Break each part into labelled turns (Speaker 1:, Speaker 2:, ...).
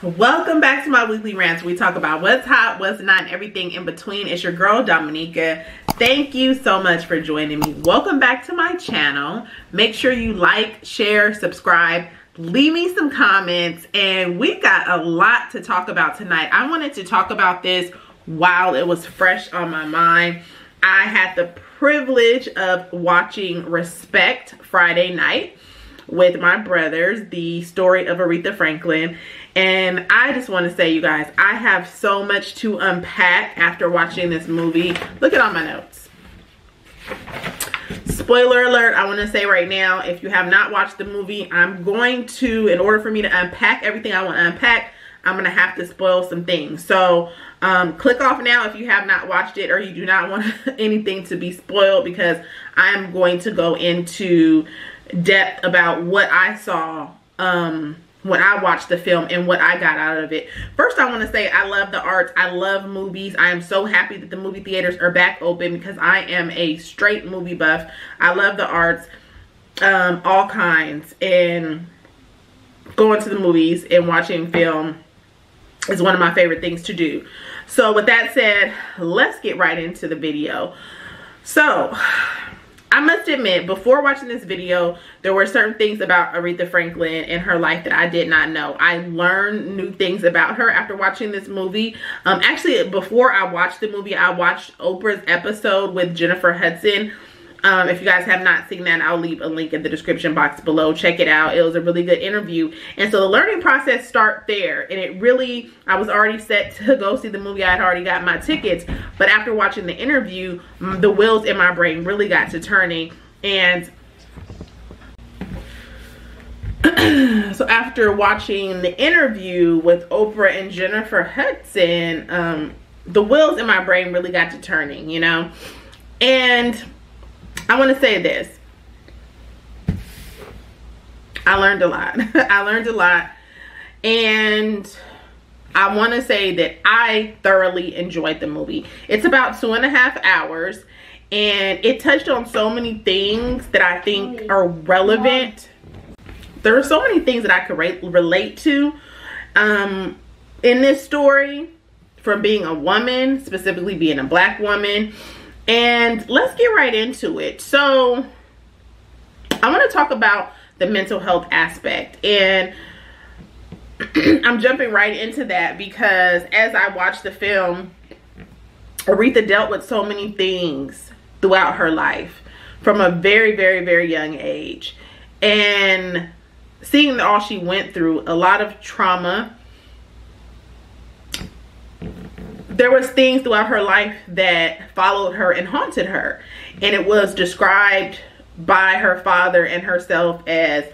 Speaker 1: Welcome back to my weekly rants. We talk about what's hot, what's not, and everything in between. It's your girl Dominica. Thank you so much for joining me. Welcome back to my channel. Make sure you like, share, subscribe, leave me some comments, and we got a lot to talk about tonight. I wanted to talk about this while it was fresh on my mind. I had the privilege of watching Respect Friday night with my brothers, the story of Aretha Franklin. And I just want to say, you guys, I have so much to unpack after watching this movie. Look at all my notes. Spoiler alert, I want to say right now, if you have not watched the movie, I'm going to, in order for me to unpack everything I want to unpack, I'm going to have to spoil some things. So click off now if you have not watched it or you do not want anything to be spoiled, because I'm going to go into depth about what I saw when I watched the film and what I got out of it. First, I want to say I love the arts. I love movies. I am so happy that the movie theaters are back open because I am a straight movie buff. I love the arts, all kinds, and going to the movies and watching film is one of my favorite things to do. So with that said, let's get right into the video. So I must admit, before watching this video, there were certain things about Aretha Franklin and her life that I did not know. I learned new things about her after watching this movie. Actually, before I watched the movie, I watched Oprah's episode with Jennifer Hudson. If you guys have not seen that, I'll leave a link in the description box below. Check it out. It was a really good interview. And so the learning process starts there. And it really, I was already set to go see the movie. I had already got my tickets. But after watching the interview, the wheels in my brain really got to turning. And so after watching the interview with Oprah and Jennifer Hudson, the wheels in my brain really got to turning, you know. And I want to say this. I learned a lot. I learned a lot. And I want to say that I thoroughly enjoyed the movie. It's about 2.5 hours. And it touched on so many things that I think are relevant. There are so many things that I could relate to in this story. From being a woman, specifically being a Black woman. And let's get right into it. So I want to talk about the mental health aspect, and I'm jumping right into that because as I watched the film, Aretha dealt with so many things throughout her life from a very, very, very young age, and seeing all she went through, a lot of trauma. There was things throughout her life that followed her and haunted her. And it was described by her father and herself as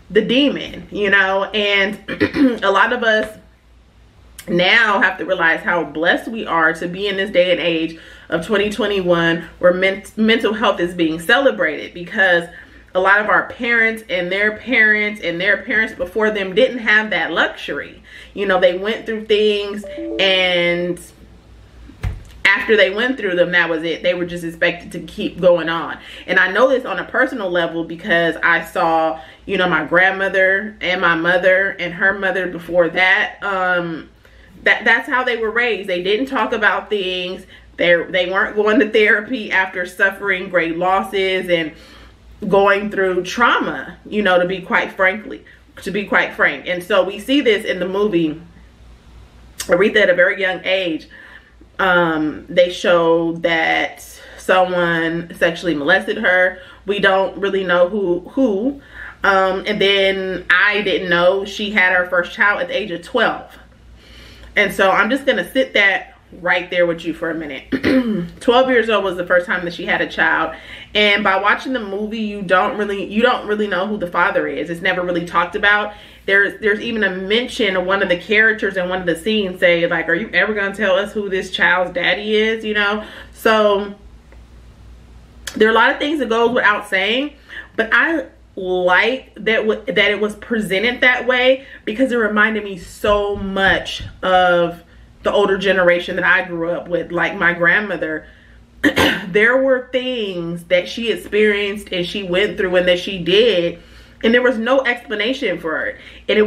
Speaker 1: the demon, you know. And a lot of us now have to realize how blessed we are to be in this day and age of 2021 where mental health is being celebrated, because a lot of our parents and their parents and their parents before them didn't have that luxury. You know, they went through things, and after they went through them, that was it. They were just expected to keep going on. And I know this on a personal level because I saw, you know, my grandmother and my mother and her mother before that. That's how they were raised. They didn't talk about things. They weren't going to therapy after suffering great losses and going through trauma, you know, to be quite frank. And so we see this in the movie. Aretha at a very young age, they show that someone sexually molested her. We don't really know who. And then I didn't know she had her first child at the age of 12. And so I'm just gonna sit that right there with you for a minute. 12 years old was the first time that she had a child. And by watching the movie, you don't really know who the father is. It's never really talked about. There's even a mention of one of the characters in one of the scenes say, like, are you ever going to tell us who this child's daddy is, you know? So there are a lot of things that goes without saying, but I like that it was presented that way because it reminded me so much of the older generation that I grew up with, like my grandmother. There were things that she experienced and she went through and that she did, and there was no explanation for it. And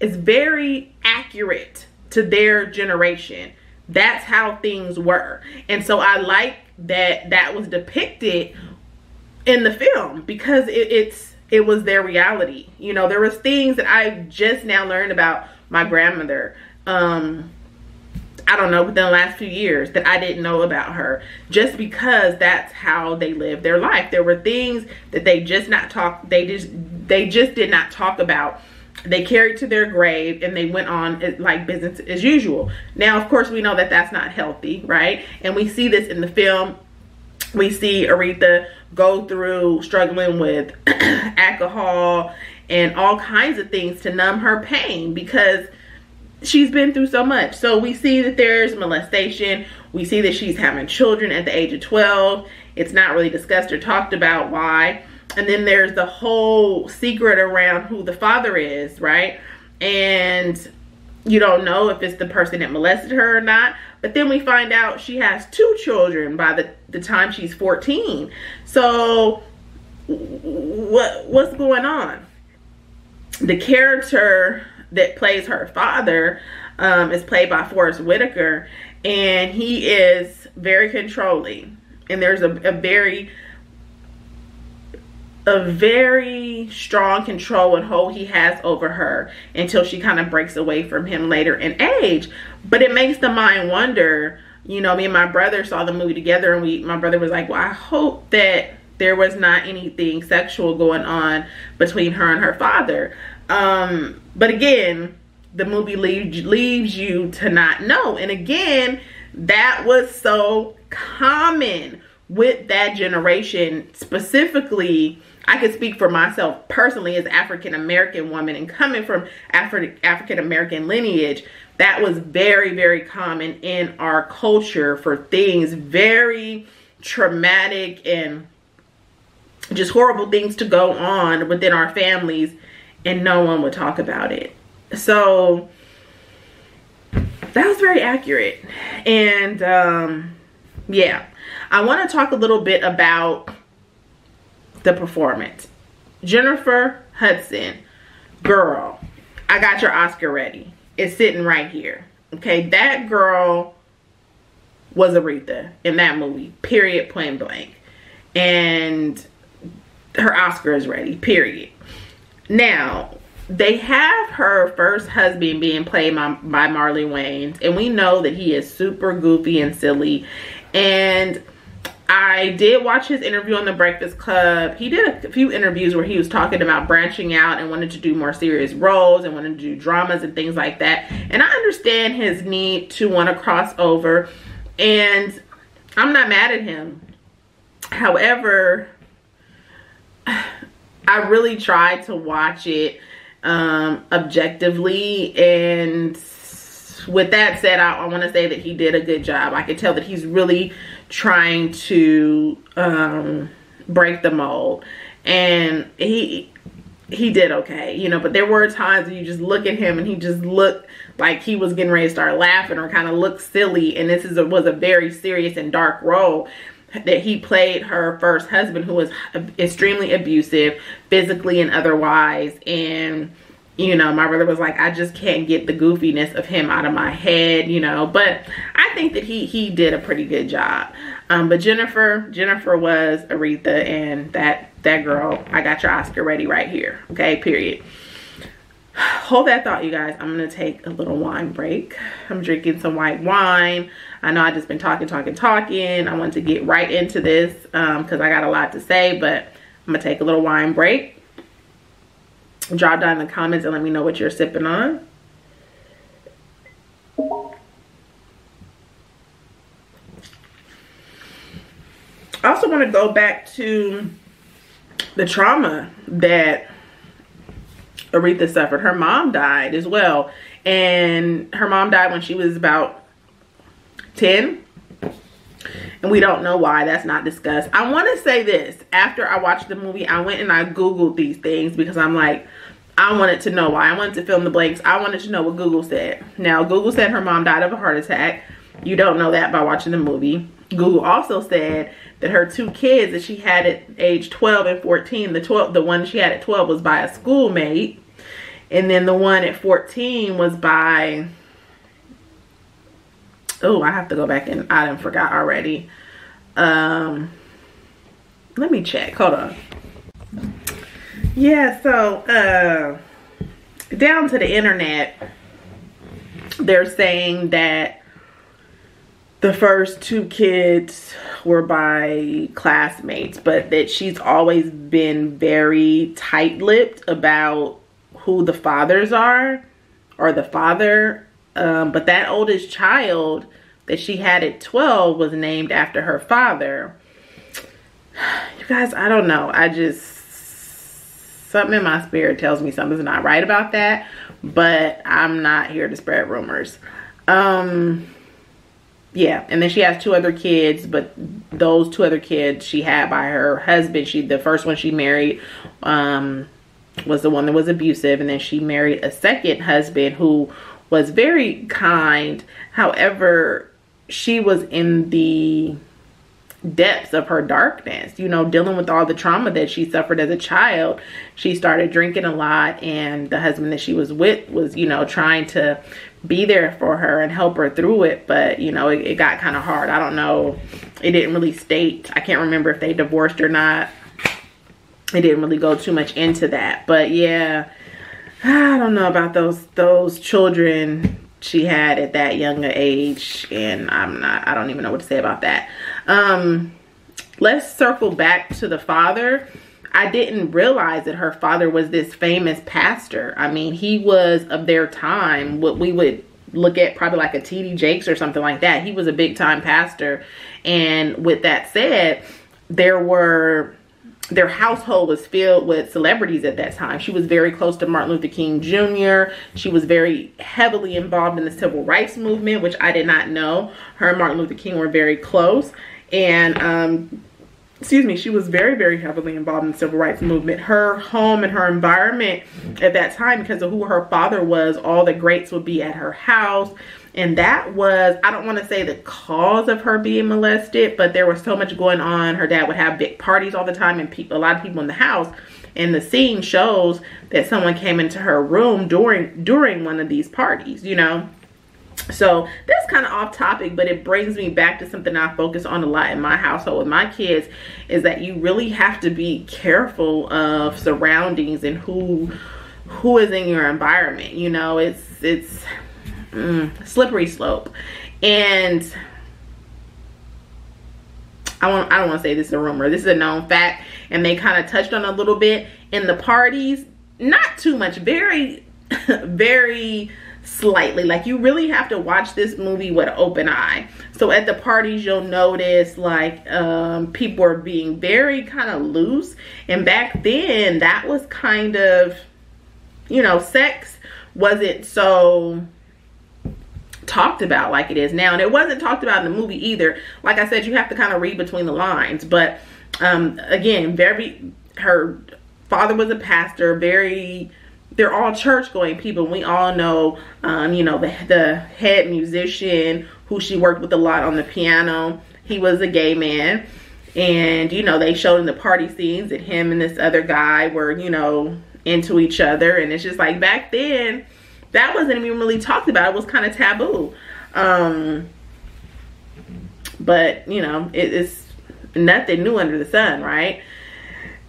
Speaker 1: it's very accurate to their generation. That's how things were. And so I like that that was depicted in the film, because it was their reality. You know, there was things that I just now learned about my grandmother, I don't know, within the last few years, that I didn't know about her, just because that's how they lived their life. There were things that they just did not talk about. They carried to their grave, and they went on like business as usual. Now, of course, we know that that's not healthy, right? And we see this in the film. We see Aretha go through struggling with alcohol and all kinds of things to numb her pain, because she's been through so much. So we see that there's molestation. We see that she's having children at the age of 12. It's not really discussed or talked about why. And then there's the whole secret around who the father is, right? And you don't know if it's the person that molested her or not. But then we find out she has 2 children by the time she's 14. So what's going on? The character that plays her father is played by Forrest Whitaker, and he is very controlling. And there's a very strong control and hold he has over her until she kind of breaks away from him later in age. But it makes the mind wonder. You know, me and my brother saw the movie together, and my brother was like, well, I hope that there was not anything sexual going on between her and her father. But again, the movie leaves you to not know. And again, that was so common with that generation. Specifically, I could speak for myself personally as an African-American woman, and coming from African-American lineage, that was very, very common in our culture for things very traumatic and just horrible things to go on within our families, and no one would talk about it. So that was very accurate. And yeah, I want to talk a little bit about the performance. Jennifer Hudson, girl, I got your Oscar ready. It's sitting right here. Okay, that girl was Aretha in that movie, period, point blank. And her Oscar is ready, period. Now, they have her first husband being played by Marley Wayans, and we know that he is super goofy and silly. And I did watch his interview on The Breakfast Club. He did a few interviews where he was talking about branching out and wanted to do more serious roles and wanted to do dramas and things like that. And I understand his need to want to cross over, and I'm not mad at him. However, I really tried to watch it objectively, and with that said, I want to say that he did a good job. I could tell that he's really trying to break the mold, and he did okay, you know. But there were times when you just look at him and he just looked like he was getting ready to start laughing or kind of looked silly, and this was a very serious and dark role that he played her first husband, who was extremely abusive physically and otherwise. And you know, my brother was like, I just can't get the goofiness of him out of my head, you know. But I think that he did a pretty good job. But Jennifer was Aretha, and that girl, I got your Oscar ready right here. Okay, period. Hold that thought, you guys. I'm gonna take a little wine break. I'm drinking some white wine. I know I just been talking. I want to get right into this because I got a lot to say, but I'm gonna take a little wine break. Drop down in the comments and let me know what you're sipping on. I also want to go back to the trauma that Aretha suffered. Her mom died as well, and her mom died when she was about 10, and we don't know why. That's not discussed. I want to say this: after I watched the movie, I went and I googled these things because I'm like, I wanted to know why. I wanted to fill in the blanks. I wanted to know what Google said. Now, Google said her mom died of a heart attack. You don't know that by watching the movie. Google also said that her 2 kids that she had at age 12 and 14, the one she had at 12 was by a schoolmate. And then the one at 14 was by, oh, I have to go back and I done forgot already. Let me check, hold on. Yeah, so down to the internet, they're saying that the first 2 kids were by classmates, but that she's always been very tight-lipped about who the fathers are, or the father. But that oldest child that she had at 12 was named after her father. You guys, I don't know. Something in my spirit tells me something's not right about that, but I'm not here to spread rumors. Yeah, and then she has 2 other kids, but those 2 other kids she had by her husband. The first one she married was the one that was abusive, and then she married a second husband who was very kind. However, she was in the depths of her darkness, you know, dealing with all the trauma that she suffered as a child. She started drinking a lot, and the husband that she was with was, you know, trying to be there for her and help her through it, but you know, it got kind of hard. I don't know, it didn't really state, I can't remember if they divorced or not. It didn't really go too much into that, but yeah, I don't know about those children she had at that younger age, and I don't even know what to say about that. Let's circle back to the father. I didn't realize that her father was this famous pastor. I mean, he was of their time, what we would look at probably like a T.D. Jakes or something like that. He was a big time pastor. And with that said, their household was filled with celebrities at that time. She was very close to Martin Luther King Jr. She was very heavily involved in the civil rights movement, which I did not know. Her and Martin Luther King were very close. And excuse me, she was very, very heavily involved in the civil rights movement. Her home and her environment at that time, because of who her father was, all the greats would be at her house. And that was, I don't want to say the cause of her being molested, but there was so much going on. Her dad would have big parties all the time, and a lot of people in the house. And the scene shows that someone came into her room during one of these parties, you know. So that's kind of off topic, but it brings me back to something I focus on a lot in my household with my kids, is that you really have to be careful of surroundings and who is in your environment. You know, it's slippery slope. And I don't want to say this is a rumor. This is a known fact, and they kind of touched on a little bit in the parties. Not too much, very, very slightly. Like, you really have to watch this movie with an open eye. So at the parties, you'll notice like people are being very kind of loose. And back then, that was kind of, you know, sex wasn't so talked about like it is now, and it wasn't talked about in the movie either. Like I said, you have to kind of read between the lines. But again, her father was a pastor. They're all church going people. We all know, you know, the head musician who she worked with a lot on the piano. He was a gay man, and you know, they showed in the party scenes that him and this other guy were, you know, into each other. And it's just like, back then, that wasn't even really talked about. It was kind of taboo. But you know, it's nothing new under the sun, right?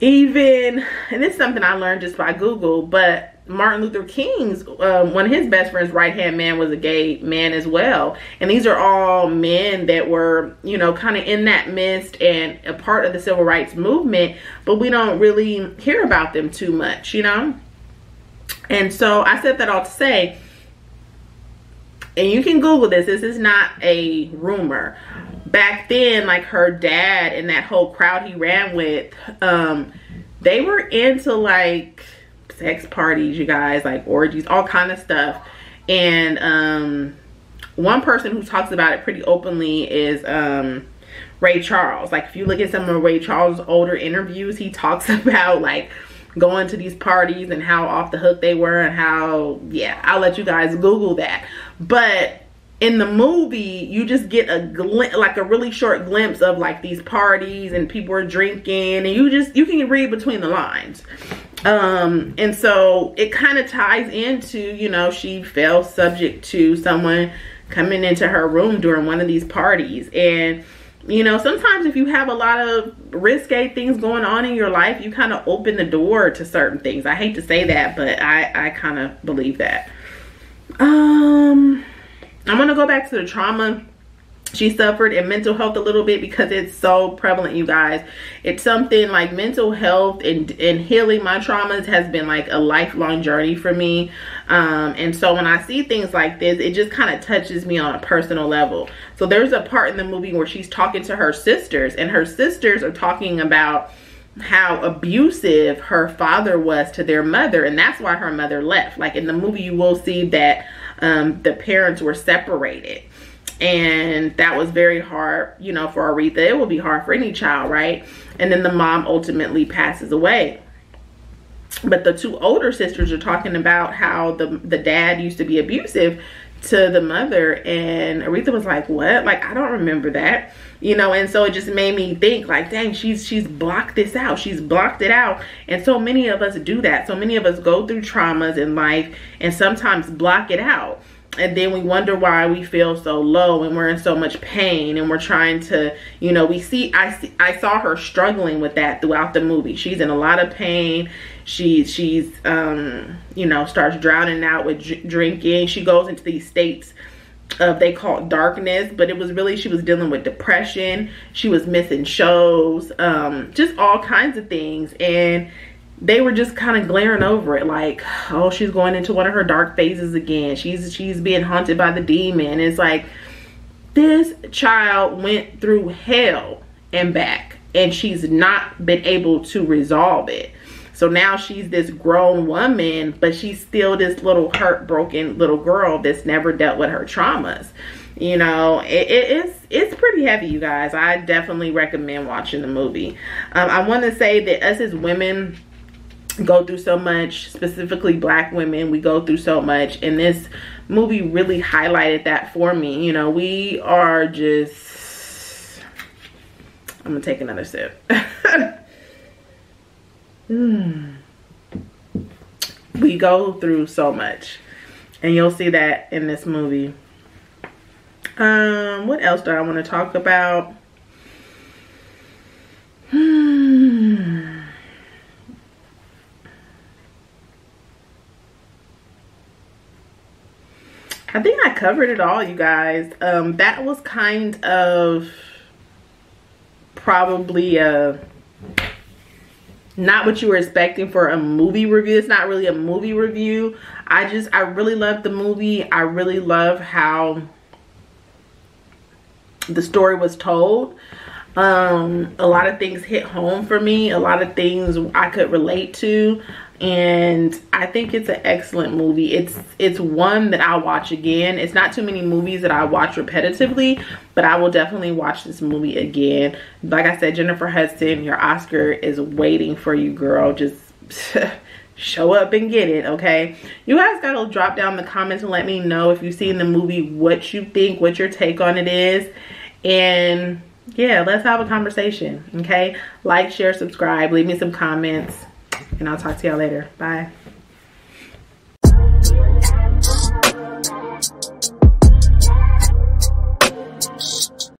Speaker 1: Even, and it's something I learned just by Google, but Martin Luther King's, one of his best friends' right-hand man was a gay man as well. And these are all men that were, you know, kind of in that midst and a part of the civil rights movement, but we don't really hear about them too much, you know? And so I said that all to say, and you can Google this is not a rumor. Back then, like, her dad and that whole crowd he ran with, they were into like sex parties, you guys, like orgies, all kind of stuff. And one person who talks about it pretty openly is Ray Charles. Like, if you look at some of Ray Charles' older interviews, he talks about like going to these parties and how off the hook they were, and how, yeah, I'll let you guys Google that. But in the movie, you just get a like a really short glimpse of like these parties and people are drinking, and you can read between the lines. And so it kind of ties into, you know, she fell subject to someone coming into her room during one of these parties. And, you know, sometimes if you have a lot of risque things going on in your life, you kind of open the door to certain things. I hate to say that, but I kind of believe that. I'm gonna go back to the trauma she suffered and mental health a little bit, because it's so prevalent, you guys. It's something like mental health and healing my traumas has been like a lifelong journey for me. And so when I see things like this, it just kind of touches me on a personal level. So there's a part in the movie where she's talking to her sisters, and her sisters are talking about how abusive her father was to their mother, and that's why her mother left. Like in the movie, you will see that the parents were separated, and that was very hard, you know, for Aretha. It will be hard for any child, right? And then the mom ultimately passes away. But the two older sisters are talking about how the dad used to be abusive to the mother, and Aretha was like, what? Like, I don't remember that, you know. And so it just made me think like, dang, she's blocked this out. She's blocked it out. And so many of us do that. So many of us go through traumas in life and sometimes block it out. And then we wonder why we feel so low and we're in so much pain, and we're trying to, you know, I saw her struggling with that throughout the movie. She's in a lot of pain. She's you know, starts drowning out with drinking. She goes into these states of, they call it darkness, but it was really, she was dealing with depression. She was missing shows, just all kinds of things. And they were just kind of glaring over it like, oh, she's going into one of her dark phases again. She's being haunted by the demon. It's like, this child went through hell and back, and she's not been able to resolve it. So now she's this grown woman, but she's still this little heartbroken little girl that's never dealt with her traumas. You know, it's pretty heavy, you guys. I definitely recommend watching the movie. I want to say that us as women go through so much, specifically Black women, we go through so much, and this movie really highlighted that for me. You know, we are just, I'm gonna take another sip. We go through so much, and you'll see that in this movie. What else do I want to talk about? I think I covered it all, you guys. That was kind of probably not what you were expecting for a movie review. It's not really a movie review. I really love the movie. I really love how the story was told. A lot of things hit home for me. A lot of things I could relate to. And I think it's an excellent movie. It's one that I'll watch again. It's not too many movies that I watch repetitively, but I will definitely watch this movie again. Like I said, Jennifer Hudson, your Oscar is waiting for you, girl. Just show up and get it, okay? You guys gotta drop down in the comments and let me know if you've seen the movie, what you think, what your take on it is. And yeah, let's have a conversation, okay? Like, share, subscribe, leave me some comments. And I'll talk to y'all later. Bye.